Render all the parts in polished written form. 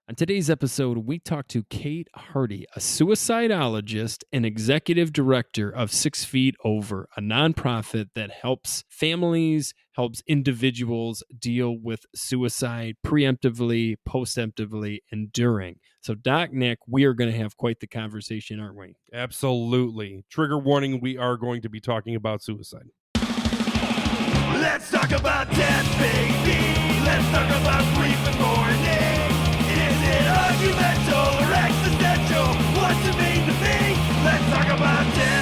On today's episode, we talk to Kate Hardy, a suicidologist and executive director of 6 Feet Over, a nonprofit that helps families, helps individuals deal with suicide preemptively, postemptively, and during. So, Doc Nick, we are going to have quite the conversation, aren't we? Absolutely. Trigger warning, we are going to be talking about suicide. Let's talk about death, baby. Let's talk about grief and mourning. Is it argumental or existential? What's it mean to me? Let's talk about death.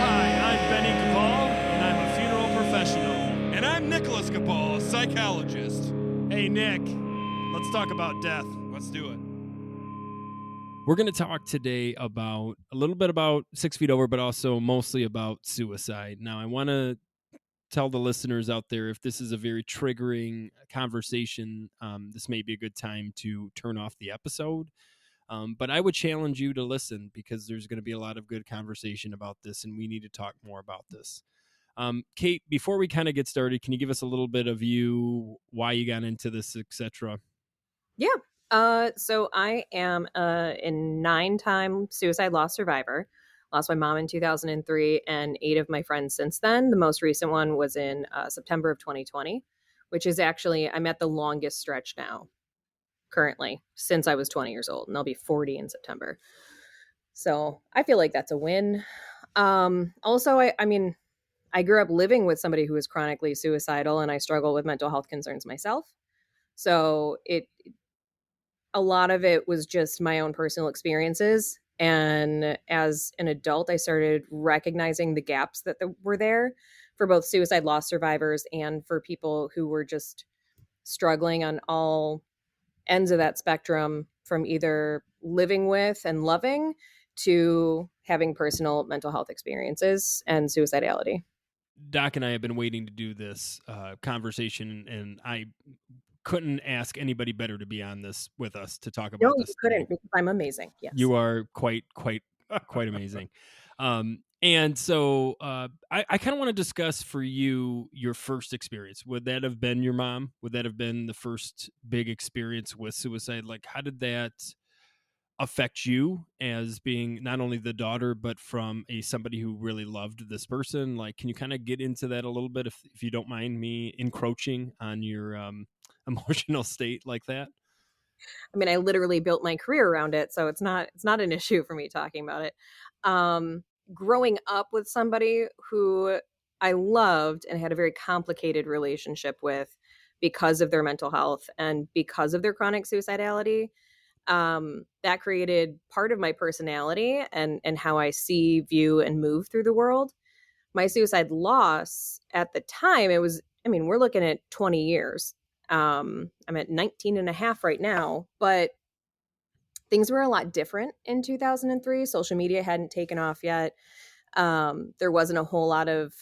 Hi, I'm Benny Cabal, and I'm a funeral professional. And I'm Nicholas Cabal, a psychologist. Hey, Nick, let's talk about death. Let's do it. We're going to talk today about a little bit about 6 Feet Over, but also mostly about suicide. Now, I want to tell the listeners out there, if this is a very triggering conversation, this may be a good time to turn off the episode. But I would challenge you to listen, because there's going to be a lot of good conversation about this, and we need to talk more about this. Kate, before we kind of get started, can you give us a little bit of you, why you got into this, etc.? Yeah. So I am a 9-time suicide loss survivor. Lost my mom in 2003 and 8 of my friends since then. The most recent one was in September of 2020, which is actually, I'm at the longest stretch now currently since I was 20 years old, and I'll be 40 in September. So I feel like that's a win. Also, I mean, I grew up living with somebody who was chronically suicidal, and I struggle with mental health concerns myself. So a lot of it was just my own personal experiences. And as an adult, I started recognizing the gaps that were there for both suicide loss survivors and for people who were just struggling on all ends of that spectrum, from either living with and loving to having personal mental health experiences and suicidality. Doc and I have been waiting to do this conversation, and I couldn't ask anybody better to be on this with us to talk about this. You couldn't, because I'm amazing. Yes. You are quite amazing. And so I kind of want to discuss for you your first experience. Would that have been your mom? Would that have been the first big experience with suicide? Like, how did that affect you as being not only the daughter, but from somebody who really loved this person? Like, can you kind of get into that a little bit, if you don't mind me encroaching on your emotional state like that? I mean, I literally built my career around it, so it's not an issue for me talking about it. Growing up with somebody who I loved and had a very complicated relationship with because of their mental health and because of their chronic suicidality, that created part of my personality and how I see, view, and move through the world. My suicide loss at the time, we're looking at 20 years. I'm at 19 and a half right now, but things were a lot different in 2003. Social media hadn't taken off yet. There wasn't a whole lot of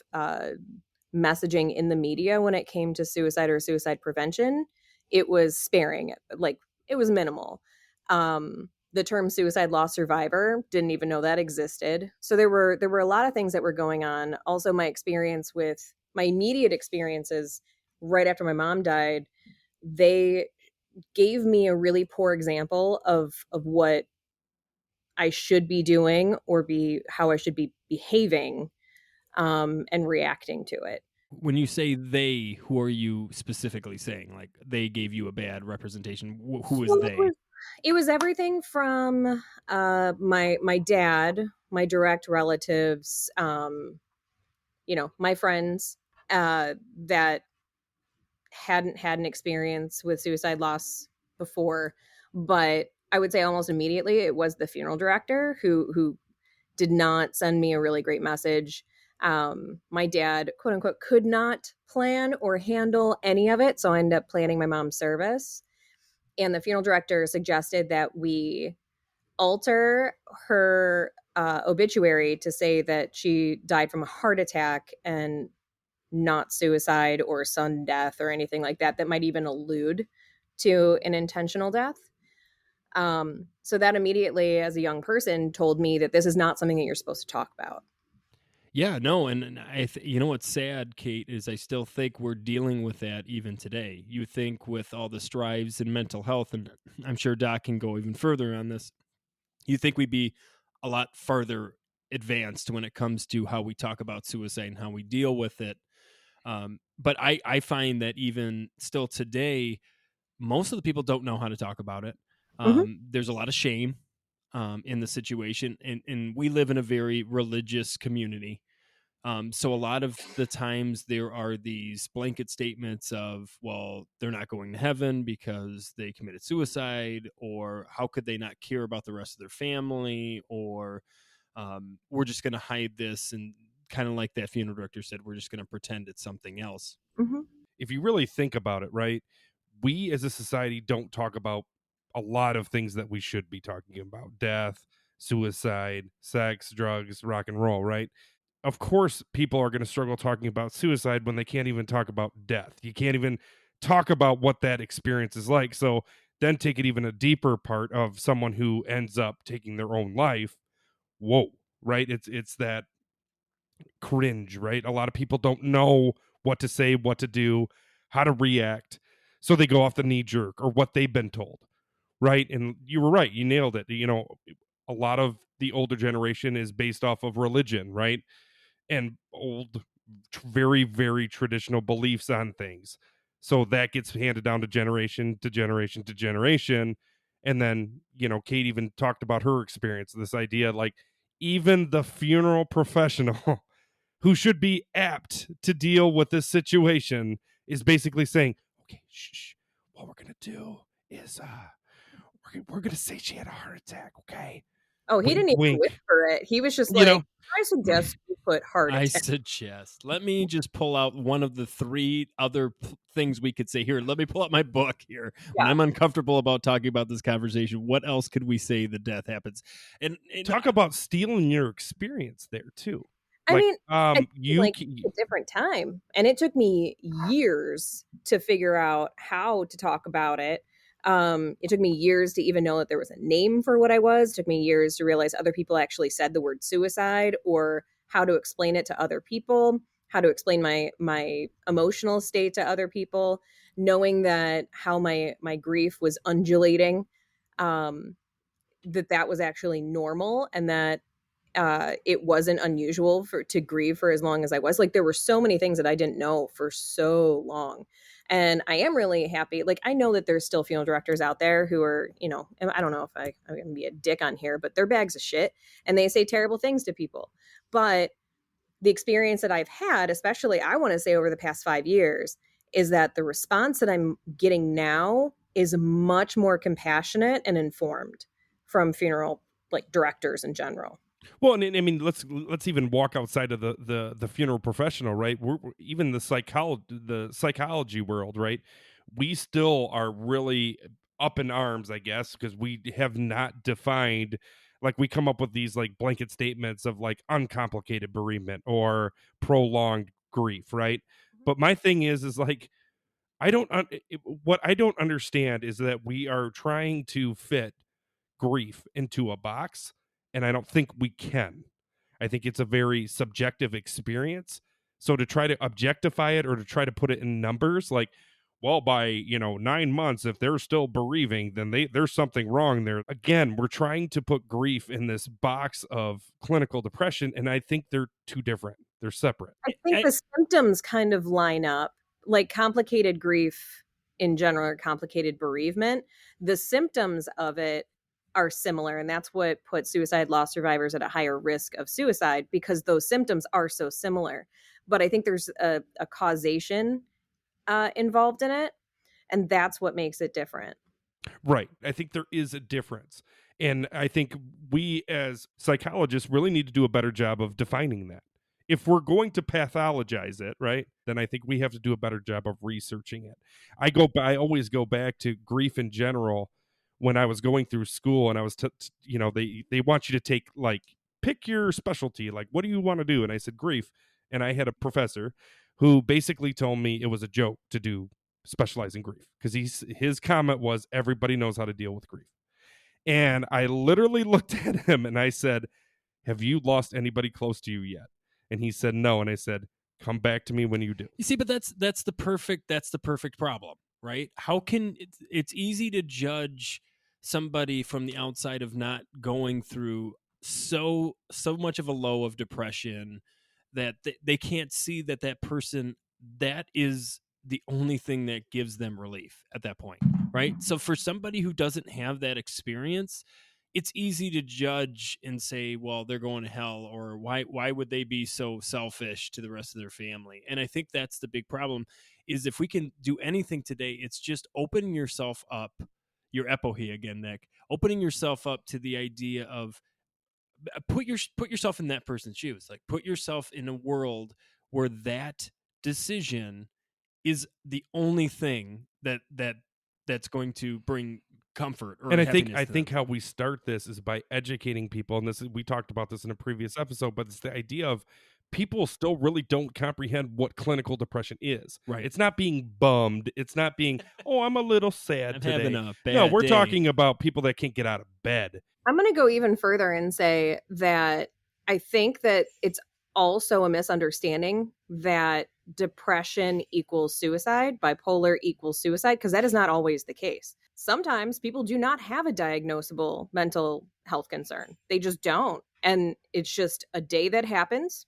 messaging in the media when it came to suicide or suicide prevention. It was sparing, like it was minimal. The term suicide loss survivor, didn't even know that existed. So there were a lot of things that were going on. Also, my immediate experiences right after my mom died, they gave me a really poor example of what I should be doing or how I should be behaving and reacting to it. When you say they, who are you specifically saying? Like, they gave you a bad representation. Who is they? It was everything from my dad, my direct relatives, my friends that hadn't had an experience with suicide loss before. But I would say almost immediately it was the funeral director who did not send me a really great message. My dad, quote unquote, could not plan or handle any of it. So I ended up planning my mom's service. And the funeral director suggested that we alter her obituary to say that she died from a heart attack and not suicide or sudden death or anything like that might even allude to an intentional death. So that immediately, as a young person, told me that this is not something that you're supposed to talk about. Yeah, no, and you know what's sad, Kate, is I still think we're dealing with that even today. You think with all the strives in mental health, and I'm sure Doc can go even further on this. You think we'd be a lot farther advanced when it comes to how we talk about suicide and how we deal with it. But I find that even still today, most of the people don't know how to talk about it. Mhm. There's a lot of shame in the situation, and we live in a very religious community. So a lot of the times there are these blanket statements of, well, they're not going to heaven because they committed suicide, or how could they not care about the rest of their family, or we're just going to hide this, and kind of like that funeral director said, we're just going to pretend it's something else. Mhm. If you really think about it, right? We as a society don't talk about a lot of things that we should be talking about: death, suicide, sex, drugs, rock and roll, right? Of course, people are going to struggle talking about suicide when they can't even talk about death. You can't even talk about what that experience is like. So then take it even a deeper part of someone who ends up taking their own life. Whoa, right? It's that cringe, right? A lot of people don't know what to say, what to do, how to react. So they go off the knee jerk or what they've been told, right? And you were right. You nailed it. You know, a lot of the older generation is based off of religion, right? And old, very, very traditional beliefs on things. So that gets handed down to generation to generation to generation. And then, you know, Kate even talked about her experience, this idea like even the funeral professional who should be apt to deal with this situation is basically saying, okay, shh, what we're going to do is we're going to say she had a heart attack, okay? Oh, he Wink, didn't even wink. whisper it. He was just You like, know, "I suggest you put heart I attack." suggest, let me just pull out one of the three other things we could say here. Let me pull out my book here. When Yeah. I'm uncomfortable about talking about this conversation, what else could we say the death happens? And talk about stealing your experience there too. I Like, mean, I think, you like, a different time, and it took me years to figure out how to talk about it. It took me years to even know that there was a name for what I was. It took me years to realize other people actually said the word suicide, or how to explain it to other people, how to explain my emotional state to other people, knowing that how my grief was undulating, um, that was actually normal, and that it wasn't unusual for to grieve for as long as I was. Like, there were so many things that I didn't know for so long. And I am really happy. Like, I know that there's still funeral directors out there who are, and I don't know if I'm going to be a dick on here, but they're bags of shit and they say terrible things to people. But the experience that I've had, especially I want to say over the past 5 years, is that the response that I'm getting now is much more compassionate and informed from funeral like directors in general. well, and I mean, let's even walk outside of the funeral professional, right? Even the psychology world, right? We still are really up in arms, I guess, because we have not defined. Like, we come up with these like blanket statements of like uncomplicated bereavement or prolonged grief, right? But my thing is like what I don't understand is that we are trying to fit grief into a box, and I don't think we can. I think it's a very subjective experience. So to try to objectify it or to try to put it in numbers, like, well, by 9 months, if they're still bereaving, then there's something wrong there. Again, we're trying to put grief in this box of clinical depression, and I think they're two different. They're separate. I think I, the symptoms kind of line up, like complicated grief in general or complicated bereavement. The symptoms of it are similar, and that's what puts suicide loss survivors at a higher risk of suicide because those symptoms are so similar. But I think there's a causation involved in it, and that's what makes it different. Right. I think there is a difference. And I think we as psychologists really need to do a better job of defining that. If we're going to pathologize it, right, then I think we have to do a better job of researching it. I always go back to grief in general when I was going through school and I was they want you to take like pick your specialty, like what do you want to do? And I said grief. And I had a professor who basically told me it was a joke to do specialize in grief because his comment was everybody knows how to deal with grief. And I literally looked at him and I said, have you lost anybody close to you yet? And he said no, and I said, come back to me when you do. You see, but that's the perfect problem, right? How can it's easy to judge somebody from the outside of not going through so much of a low of depression that they can't see that person, that is the only thing that gives them relief at that point, right? So for somebody who doesn't have that experience, it's easy to judge and say, well, they're going to hell, or why would they be so selfish to the rest of their family? And I think that's the big problem, is if we can do anything today, it's just opening yourself up, your epohe again, Nick, opening yourself up to the idea of put yourself in that person's shoes. Like, put yourself in a world where that decision is the only thing that's going to bring comfort or And happiness I to think them. how we start this is by educating people, and we talked about this in a previous episode, but it's the idea of people still really don't comprehend what clinical depression is. Right. It's not being bummed. It's not being, oh, I'm a little sad I'm today. having a bad No, we're day. talking about people that can't get out of bed. I'm going to go even further and say that I think that it's also a misunderstanding that depression equals suicide, bipolar equals suicide, because that is not always the case. Sometimes people do not have a diagnosable mental health concern. They just don't. And it's just a day that happens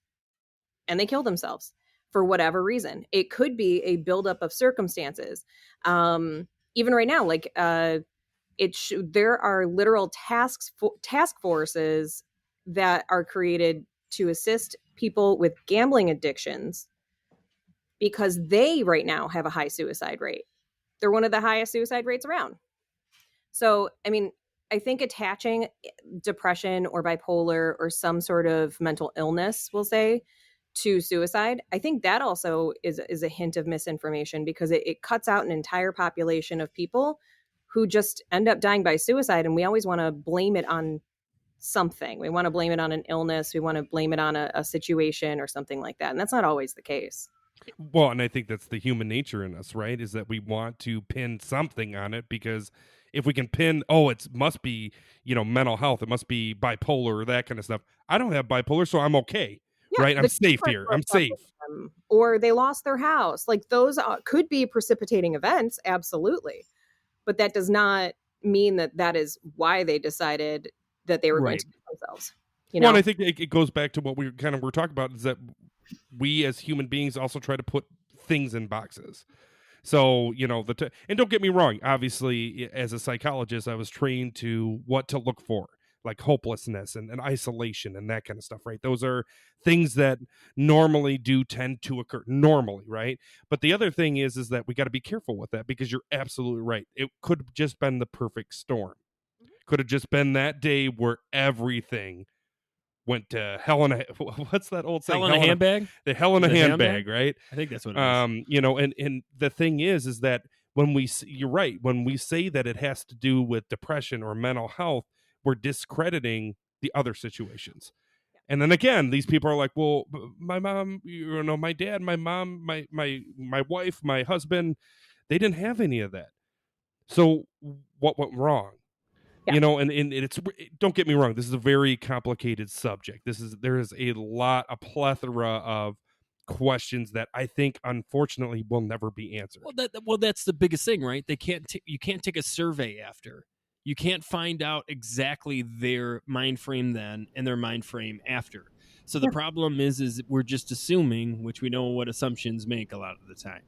and they kill themselves for whatever reason. It could be a buildup of circumstances. Even right now, like there are literal task forces that are created to assist people with gambling addictions because they right now have a high suicide rate. They're one of the highest suicide rates around. So, I mean, I think attaching depression or bipolar or some sort of mental illness, we'll say, to suicide, I think that also is a hint of misinformation, because it cuts out an entire population of people who just end up dying by suicide. And we always want to blame it on something. We want to blame it on an illness. We want to blame it on a situation or something like that. And that's not always the case. Well, and I think that's the human nature in us, right? Is that we want to pin something on it, because if we can pin, oh, it must be, mental health, it must be bipolar or that kind of stuff. I don't have bipolar, so I'm okay, Yeah, right? I'm safe here. I'm safe. Or they lost their house. Like, those could be precipitating events, absolutely. But that does not mean that is why they decided that they were going to kill themselves. Well, and I think it goes back to what we kind of were talking about, is that we as human beings also try to put things in boxes. So, and don't get me wrong, obviously, as a psychologist, I was trained to what to look for, like hopelessness and isolation and that kind of stuff, right? Those are things that normally do tend to occur, right? But the other thing is that we got to be careful with that, because you're absolutely right. It could have just been the perfect storm. Could have just been that day where everything went to hell in a, what's that old saying? Hell in a handbag? The hell in a handbag, right? I think that's what it is. And the thing is that when you're right, when we say that it has to do with depression or mental health, we're discrediting the other situations. And then again, these people are like, well, my mom, my dad, my mom, my wife, my husband, they didn't have any of that. So what went wrong? Yeah. And it's, don't get me wrong, this is a very complicated subject. There is a plethora of questions that I think unfortunately will never be answered. Well, that's the biggest thing, right? You can't take a survey after. You can't find out exactly their mind frame then and their mind frame after. So the problem is we're just assuming, which we know what assumptions make a lot of the time.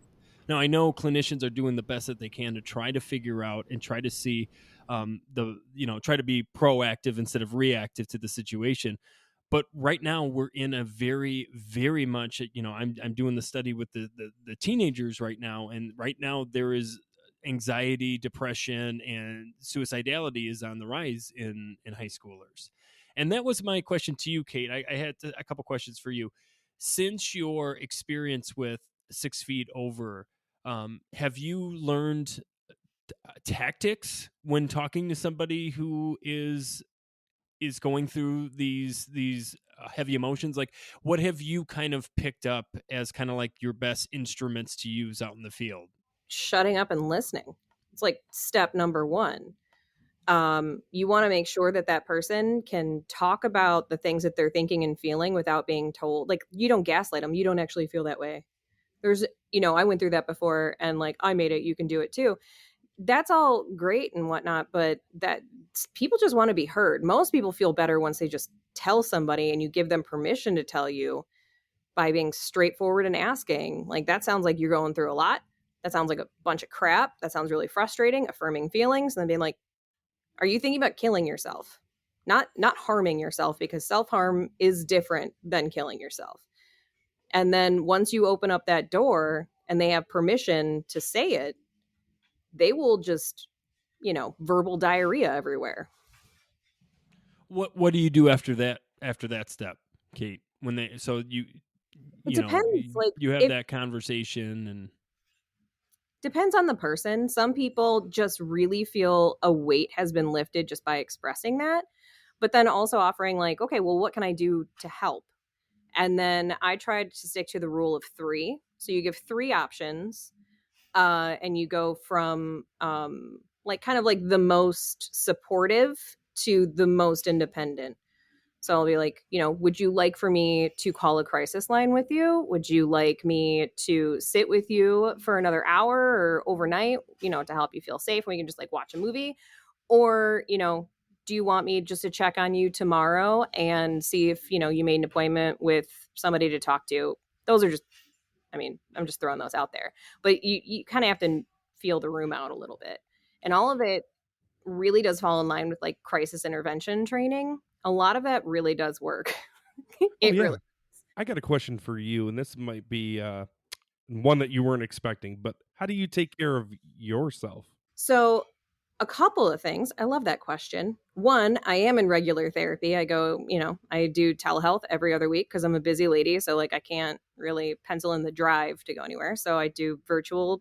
Now, I know clinicians are doing the best that they can to try to figure out and try to see try to be proactive instead of reactive to the situation. But right now we're in a very, very much, I'm doing the study with the teenagers right now. And right now there is anxiety, depression, and suicidality is on the rise in high schoolers. And that was my question to you, Kate. I had a couple questions for you. Since your experience with 6 Feet Over, have you learned tactics when talking to somebody who is going through these heavy emotions? Like, what have you kind of picked up as kind of like your best instruments to use out in the field? Shutting up and listening. It's like step number one. You want to make sure that that person can talk about the things that they're thinking and feeling without being told. Like, you don't gaslight them. You don't actually feel that way. There's, I went through that before, and like, I made it, you can do it too. That's all great and whatnot, but that people just want to be heard. Most people feel better once they just tell somebody and you give them permission to tell you by being straightforward and asking. Like, that sounds like you're going through a lot. That sounds like a bunch of crap. That sounds really frustrating, affirming feelings, and then being like, are you thinking about killing yourself? Not harming yourself, because self-harm is different than killing yourself. And then once you open up that door and they have permission to say it, they will just, verbal diarrhea everywhere. What do you do after that step, Kate? When they It depends. Like, you have if that conversation and depends on the person. Some people just really feel a weight has been lifted just by expressing that. But then also offering, like, okay, well, what can I do to help? And then I tried to stick to the rule of 3. So you give 3 options, and you go from like kind of like the most supportive to the most independent. So I'll be like, would you like for me to call a crisis line with you? Would you like me to sit with you for another hour or overnight, to help you feel safe? We can just like watch a movie. Or, do you want me just to check on you tomorrow and see if, you made an appointment with somebody to talk to? Those are just, I'm just throwing those out there. But you kind of have to feel the room out a little bit. And all of it really does fall in line with like crisis intervention training. A lot of that really does work. Oh yeah. Really. I got a question for you, and this might be one that you weren't expecting, but how do you take care of yourself? So, a couple of things. I love that question. One, I am in regular therapy. I go, I do telehealth every other week because I'm a busy lady. So, like, I can't really pencil in the drive to go anywhere. So, I do virtual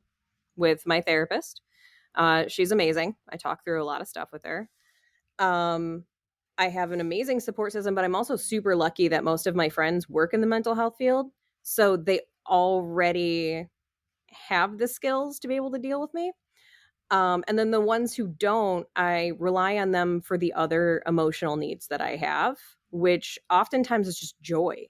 with my therapist. She's amazing. I talk through a lot of stuff with her. I have an amazing support system, but I'm also super lucky that most of my friends work in the mental health field. So they already have the skills to be able to deal with me. And then the ones who don't, I rely on them for the other emotional needs that I have, which oftentimes is just joy.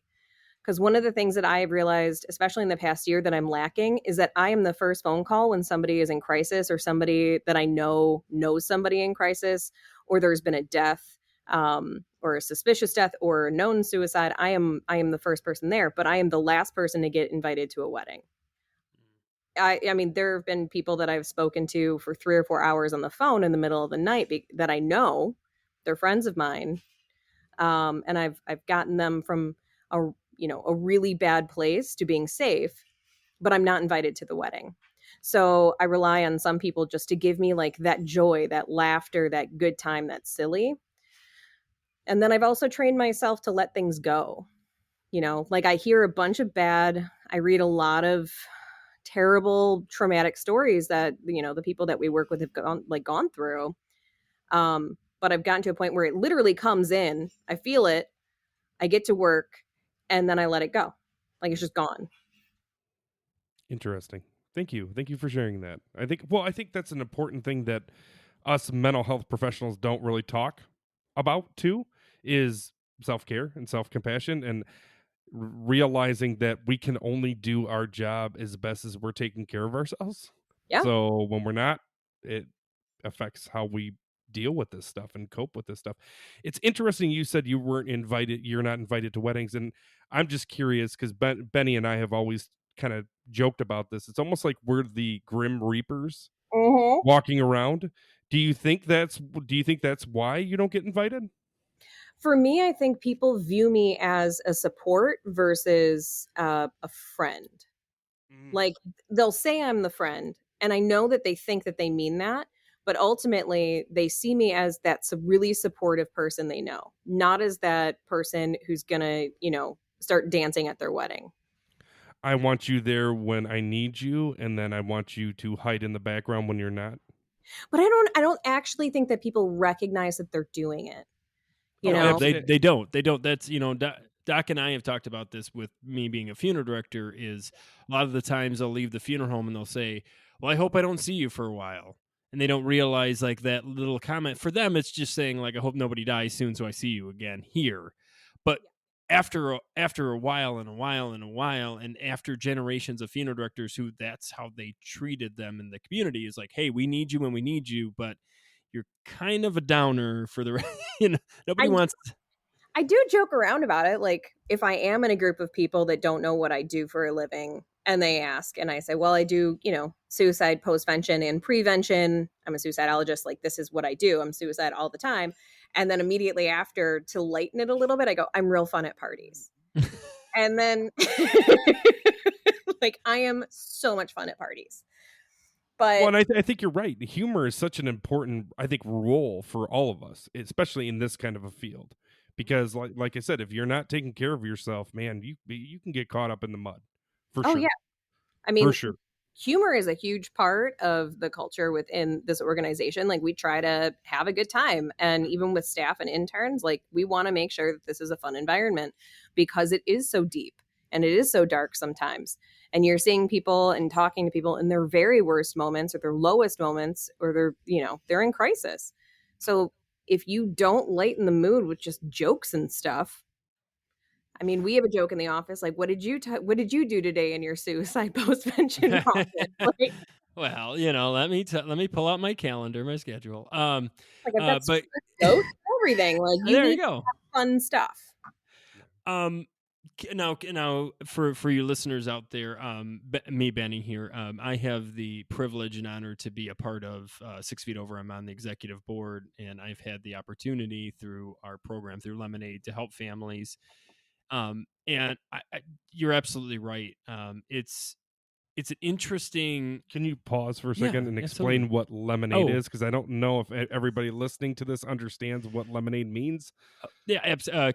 Because one of the things that I have realized, especially in the past year, that I'm lacking is that I am the first phone call when somebody is in crisis, or somebody that I know knows somebody in crisis, or there's been a death, or a suspicious death, or a known suicide. I am the first person there, but I am the last person to get invited to a wedding. I mean, there have been people that I've spoken to for 3 or 4 hours on the phone in the middle of the night that I know they're friends of mine, and I've gotten them from a really bad place to being safe, but I'm not invited to the wedding. So I rely on some people just to give me like that joy, that laughter, that good time, that's silly. And then I've also trained myself to let things go. Like, I hear a bunch of I read a lot of terrible traumatic stories that, the people that we work with have gone through. But I've gotten to a point where it literally comes in, I feel it, I get to work, and then I let it go. Like, it's just gone. Interesting. Thank you. Thank you for sharing that. I think that's an important thing that us mental health professionals don't really talk about too, is self-care and self-compassion, and realizing that we can only do our job as best as we're taking care of ourselves. Yeah. So when we're not, it affects how we deal with this stuff and cope with this stuff. It's interesting you said you're not invited to weddings, and I'm just curious because Benny and I have always kind of joked about this. It's almost like we're the Grim Reapers walking around. Do you think that's why you don't get invited? For me, I think people view me as a support versus a friend. Like, they'll say I'm the friend, and I know that they think that they mean that, but ultimately they see me as that really supportive person they know, not as that person who's gonna, start dancing at their wedding. I want you there when I need you, and then I want you to hide in the background when you're not. But I don't actually think that people recognize that they're doing it. You know? They don't. That's, Doc and I have talked about this with me being a funeral director. Is a lot of the times they'll leave the funeral home and they'll say, "Well, I hope I don't see you for a while." and they don't realize like that little comment for them. It's just saying like, I hope nobody dies soon, so I see you again here. But after a while and a while and a while, and after generations of funeral directors who that's how they treated them in the community is like, hey, we need you when we need you, but you're kind of a downer for the you know, nobody I wants. I do joke around about it. Like, if I am in a group of people that don't know what I do for a living and they ask, and I say, well, I do, suicide postvention and prevention. I'm a suicidologist. Like, this is what I do. I'm suicide all the time. And then immediately after, to lighten it a little bit, I go, I'm real fun at parties. And then, like, I am so much fun at parties. But Well, and I think you're right. Humor is such an important, I think, role for all of us, especially in this kind of a field. Because, like I said, if you're not taking care of yourself, man, you can get caught up in the mud, for oh sure, yeah, I for mean, sure. humor is a huge part of the culture within this organization. Like, we try to have a good time. And even with staff and interns, like, we want to make sure that this is a fun environment because it is so deep and it is so dark sometimes. And you're seeing people and talking to people in their very worst moments or their lowest moments, or they're in crisis. So if you don't lighten the mood with just jokes and stuff, I mean, we have a joke in the office, like, what did you do today in your suicide postvention project? Like, Well, let me pull out my calendar, my schedule. I've got But goats and everything. Like, you there you need go. fun stuff. Now for you listeners out there, me, Benny here, I have the privilege and honor to be a part of 6 Feet Over. I'm on the executive board, and I've had the opportunity through our program, through Lemonade, to help families. And you're absolutely right. It's an interesting. Can you pause for a Yeah, second and absolutely. explain what lemonade Oh. is? Because I don't know if everybody listening to this understands what lemonade means. Yeah,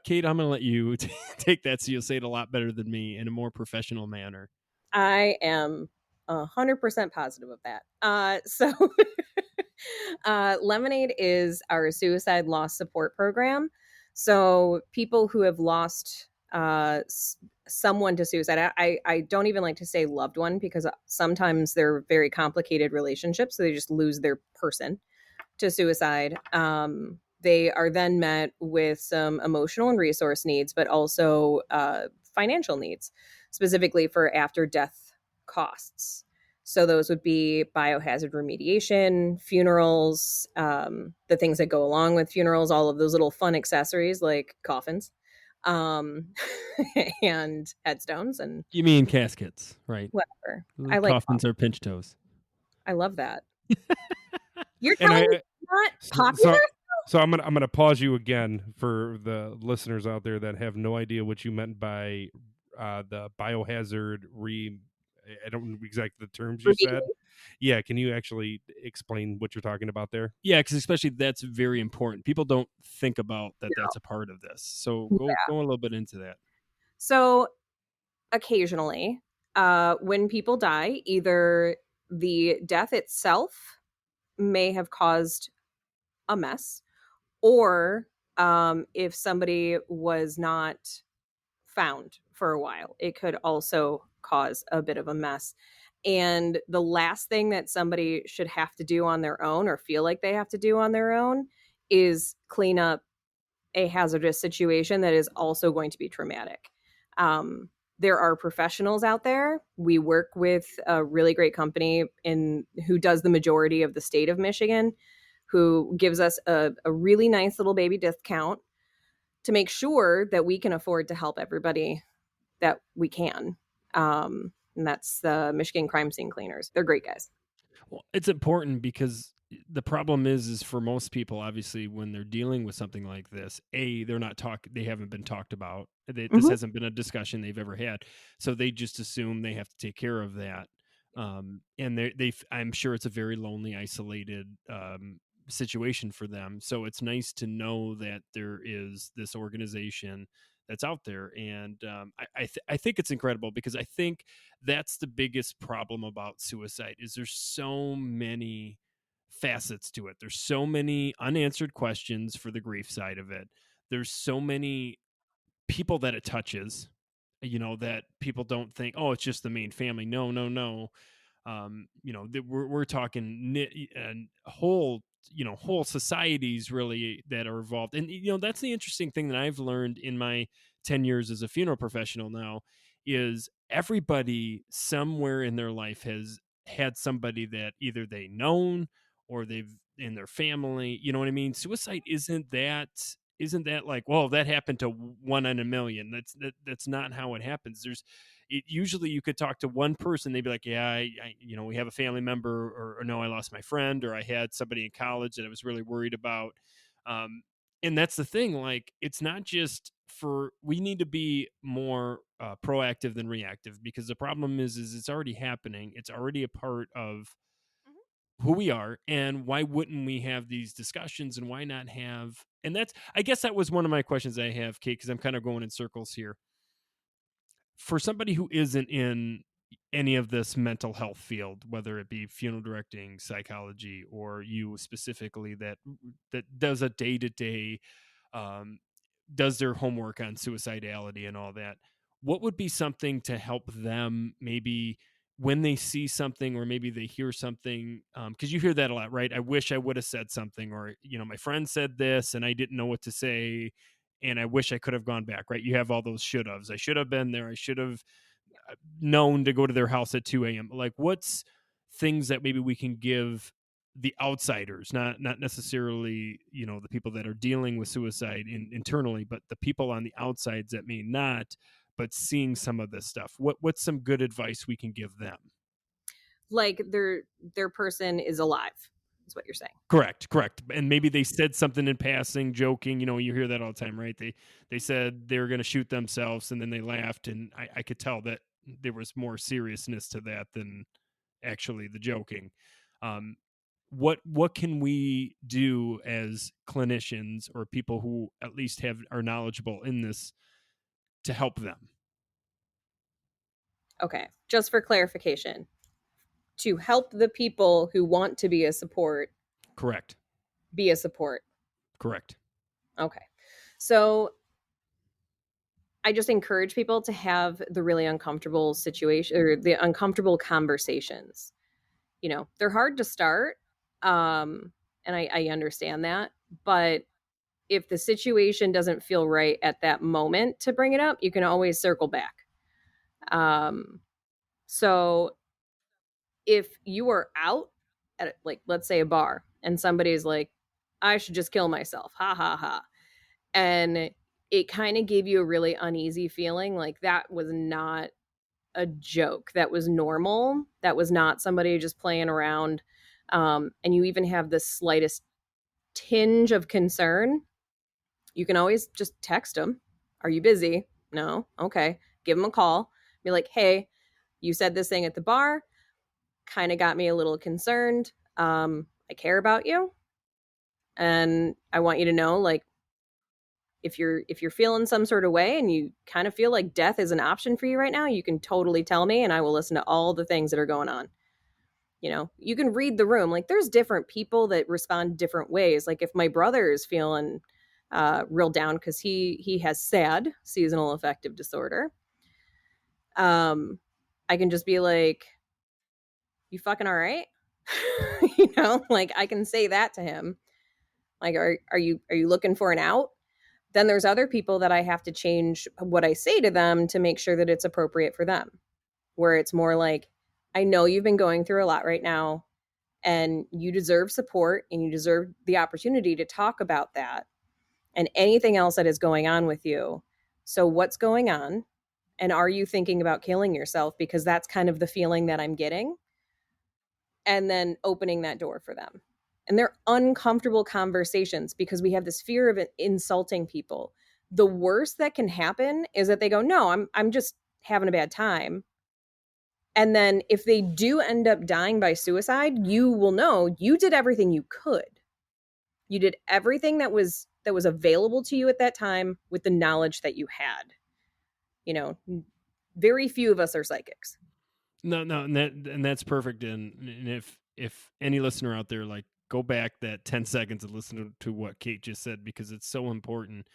Kate, I'm going to let you take that, so you'll say it a lot better than me in a more professional manner. I am 100% positive of that. So Lemonade is our suicide loss support program. So people who have lost someone to suicide, I don't even like to say loved one, because sometimes they're very complicated relationships. So they just lose their person to suicide. They are then met with some emotional and resource needs, but also financial needs, specifically for after death costs. So those would be biohazard remediation, funerals, the things that go along with funerals, all of those little fun accessories like coffins, um, and headstones, and You mean caskets, right? whatever. I like Coffins are pinch toes. I love that. You're And telling me I it's not so, popular? so I'm gonna pause you again for the listeners out there that have no idea what you meant by the biohazard I don't know exactly the terms you said. Yeah, can you actually explain what you're talking about there? Yeah, because especially that's very important. People don't think about that that's a part of this. So go a little bit into that. So occasionally, when people die, either the death itself may have caused a mess, or if somebody was not found for a while, it could also cause a bit of a mess. And the last thing that somebody should have to do on their own, or feel like they have to do on their own, is clean up a hazardous situation that is also going to be traumatic. There are professionals out there. We work with a really great company who does the majority of the state of Michigan, who gives us a really nice little baby discount to make sure that we can afford to help everybody that we can. And that's the Michigan Crime Scene Cleaners. They're great guys. Well, it's important because the problem is for most people, obviously, when they're dealing with something like this, they haven't been talked about. This hasn't been a discussion they've ever had, so they just assume they have to take care of that. And I'm sure it's a very lonely, isolated situation for them. So it's nice to know that there is this organization that's out there, and I think it's incredible, because I think that's the biggest problem about suicide is there's so many facets to it. There's so many unanswered questions for the grief side of it. There's so many people that it touches, that people don't think, oh, it's just the main family. No, no, no. We're talking and whole societies really that are involved. And that's the interesting thing that I've learned in my 10 years as a funeral professional now is everybody somewhere in their life has had somebody that either they known or they've in their family. You know what I mean? Suicide isn't that like, well, that happened to one in a million. That's not how it happens. Usually you could talk to one person, they'd be like, yeah, we have a family member, or no, I lost my friend, or I had somebody in college that I was really worried about. And that's the thing, like, it's not just we need to be more proactive than reactive, because the problem is it's already happening. It's already a part of who we are, and why wouldn't we have these discussions, and why not have, and I guess that was one of my questions I have, Kate, because I'm kind of going in circles here. For somebody who isn't in any of this mental health field, whether it be funeral directing, psychology, or you specifically that does a day-to-day, um, does their homework on suicidality and all that, what would be something to help them, maybe when they see something or maybe they hear something, because you hear that a lot, right? I wish I would have said something, or my friend said this and I didn't know what to say, and I wish I could have gone back, right? You have all those should haves. I should have been there. I should have known to go to their house at 2 a.m. Like, what's things that maybe we can give the outsiders, not necessarily the people that are dealing with suicide internally, but the people on the outsides that may not, but seeing some of this stuff. What's some good advice we can give them? Like their person is alive, is what you're saying. Correct. And maybe they said something in passing, joking. You hear that all the time, right? They said they were going to shoot themselves, and then they laughed, and I could tell that there was more seriousness to that than actually the joking. What can we do as clinicians, or people who at least are knowledgeable in this, to help them? Okay, just for clarification, to help the people who want to be a support, Correct. be a support. Correct. Okay. So I just encourage people to have the really uncomfortable situation, or the uncomfortable conversations. They're hard to start. And I understand that. But if the situation doesn't feel right at that moment to bring it up, you can always circle back. So if you are out at, like, let's say a bar, and somebody's like, I should just kill myself, ha ha ha, and it kind of gave you a really uneasy feeling, like that was not a joke, that was normal, that was not somebody just playing around, and you even have the slightest tinge of concern, you can always just text them. Are you busy? No? Okay. Give them a call. Be like, hey, you said this thing at the bar, kind of got me a little concerned. I care about you, and I want you to know, like, if you're feeling some sort of way and you kind of feel like death is an option for you right now, you can totally tell me, and I will listen to all the things that are going on. You can read the room. Like, there's different people that respond different ways. Like, if my brother is feeling real down because he has SAD, seasonal affective disorder, I can just be like, you fucking all right? Like, I can say that to him. Like, are you looking for an out? Then there's other people that I have to change what I say to them to make sure that it's appropriate for them, where it's more like, I know you've been going through a lot right now, and you deserve support, and you deserve the opportunity to talk about that and anything else that is going on with you. So what's going on? And are you thinking about killing yourself? Because that's kind of the feeling that I'm getting. And then opening that door for them. And they're uncomfortable conversations because we have this fear of insulting people. The worst that can happen is that they go, no, I'm just having a bad time. And then if they do end up dying by suicide, you will know you did everything you could. You did everything that was available to you at that time with the knowledge that you had. Very few of us are psychics. No, and that's perfect. And if any listener out there, like, go back that 10 seconds and listen to what Kate just said, because it's so important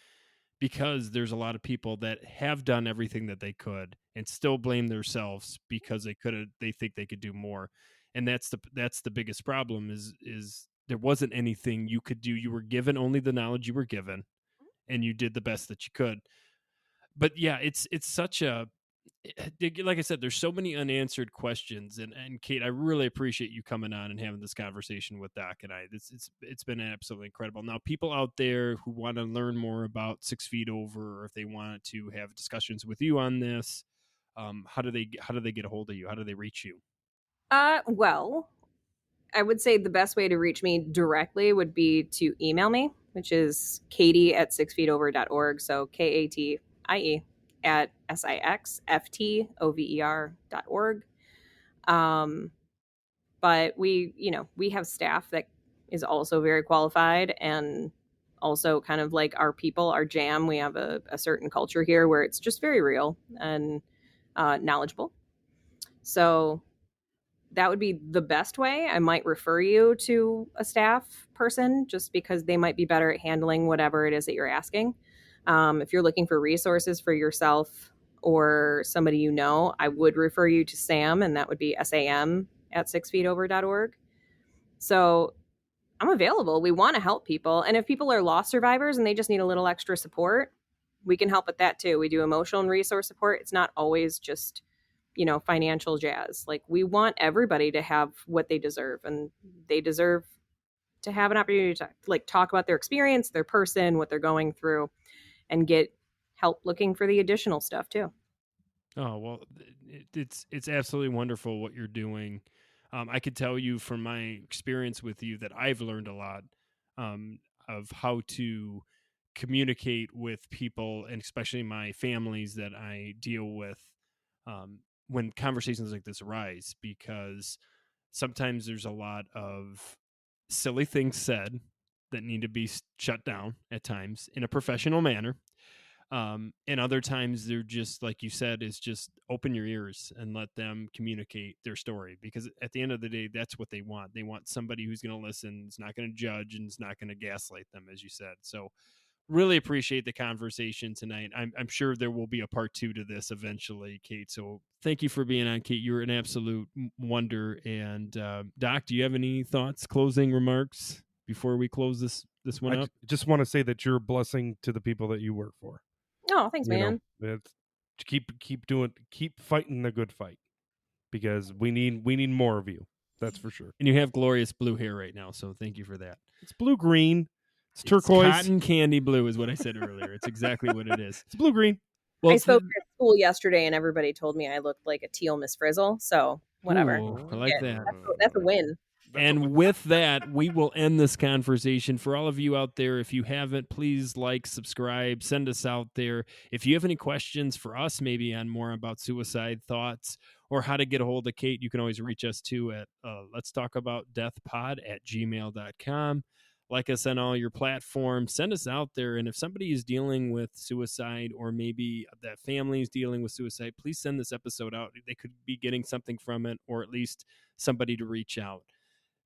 because there's a lot of people that have done everything that they could and still blame themselves because they think they could do more. And that's the biggest problem is there wasn't anything you could do. You were given only the knowledge you were given, and you did the best that you could. But yeah, it's such a like I said, there's so many unanswered questions, and Kate, I really appreciate you coming on and having this conversation with Doc and I. It's been absolutely incredible. Now, people out there who want to learn more about 6 Feet Over, or if they want to have discussions with you on this, how do they get a hold of you? How do they reach you? Well, I would say the best way to reach me directly would be to email me, which is katie@sixfeetover.org. So KATIE at SIXFTOVER.org. But we have staff that is also very qualified and also kind of like our people, our jam. We have a certain culture here where it's just very real and knowledgeable. So that would be the best way. I might refer you to a staff person just because they might be better at handling whatever it is that you're asking. If you're looking for resources for yourself or somebody you know, I would refer you to Sam, and that would be SAM at sixfeetover.org. So I'm available. We want to help people. And if people are loss survivors and they just need a little extra support, we can help with that too. We do emotional and resource support. It's not always just financial jazz. Like, we want everybody to have what they deserve, and they deserve to have an opportunity to talk about their experience, their person, what they're going through, and get help looking for the additional stuff too. Oh, well, it's absolutely wonderful what you're doing. I could tell you from my experience with you that I've learned a lot of how to communicate with people, and especially my families that I deal with, when conversations like this arise, because sometimes there's a lot of silly things said that need to be shut down at times in a professional manner. And other times they're just, like you said, is just open your ears and let them communicate their story, because at the end of the day, that's what they want. They want somebody who's going to listen, is not going to judge, and is not going to gaslight them, as you said. So really appreciate the conversation tonight. I'm sure there will be a part 2 to this eventually, Kate. So thank you for being on, Kate. You're an absolute wonder. And Doc, do you have any thoughts, closing remarks before we close this one up? Just want to say that you're a blessing to the people that you work for. Oh, thanks, man. Keep fighting the good fight, because we need more of you. That's for sure. And you have glorious blue hair right now, so thank you for that. It's blue-green. It's turquoise. Cotton candy blue is what I said earlier. It's exactly what it is. It's blue-green. Well, I spoke at school yesterday, and everybody told me I looked like a teal Miss Frizzle. So whatever. Ooh, I like that. That's a win. And with that, we will end this conversation. For all of you out there, if you haven't, please like, subscribe, send us out there. If you have any questions for us, maybe on more about suicide thoughts or how to get a hold of Kate, you can always reach us too at let's talk about deathpod@gmail.com. Like us on all your platforms, send us out there. And if somebody is dealing with suicide, or maybe that family is dealing with suicide, please send this episode out. They could be getting something from it, or at least somebody to reach out.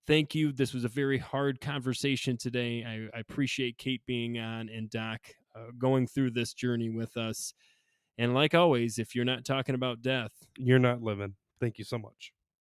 Thank you. This was a very hard conversation today. I appreciate Kate being on, and Doc going through this journey with us. And like always, if you're not talking about death, you're not living. Thank you so much.